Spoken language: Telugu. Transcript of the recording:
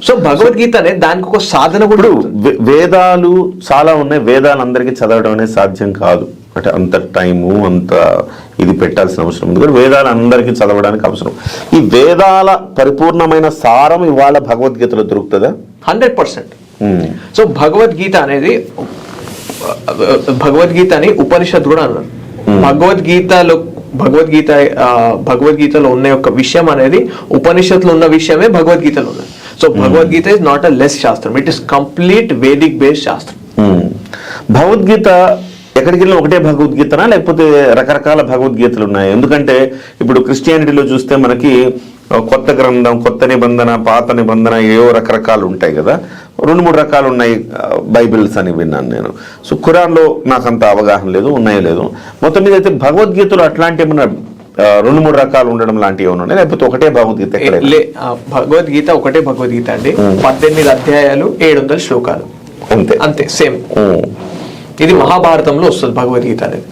సో భగవద్గీత అనేది దానికి ఒక సాధన కూడా. వేదాలు చాలా ఉన్నాయి, వేదాలు అందరికీ చదవడం అనేది సాధ్యం కాదు, అంటే అంత టైము అంత ఇది పెట్టాల్సిన అవసరం ఉంది. కానీ వేదాలు అందరికీ చదవడానికి అవసరం. ఈ వేదాల పరిపూర్ణమైన సారం ఇవాళ భగవద్గీతలో దొరుకుతుందా? 100%. సో భగవద్గీతని ఉపనిషత్ కూడా అన్నారు. భగవద్గీతలో ఉన్న యొక్క విషయం అనేది ఉపనిషత్తులో ఉన్న విషయమే భగవద్గీతలో ఉన్నది. So Bhagavad Gita is not a less శాస్త్రం, it is complete Vedic based శాస్త్రం. భగవద్గీత ఎక్కడికి వెళ్ళినా ఒకటే భగవద్గీతనా లేకపోతే రకరకాల భగవద్గీతలు ఉన్నాయి? ఎందుకంటే ఇప్పుడు క్రిస్టియానిటీలో చూస్తే మనకి కొత్త గ్రంథం, కొత్త నిబంధన, పాత నిబంధన, ఏవో రకరకాలు ఉంటాయి కదా. 2-3 రకాలు ఉన్నాయి బైబిల్స్ అని విన్నాను నేను. సో ఖురాన్లో నాకు అంత అవగాహన లేదు, ఉన్నాయో లేదు. మొత్తం మీద అయితే భగవద్గీతలో అట్లాంటి ఏమన్నా 2-3 రకాలు ఉండడం లాంటివి ఏమన్నా ఉన్నాయి లేకపోతే ఒకటే భగవద్గీత? భగవద్గీత ఒకటే భగవద్గీత అండి. 18 అధ్యాయాలు, 700 శ్లోకాలు, అంతే సేమ్. ఇది మహాభారతంలో వస్తుంది భగవద్గీత అనేది.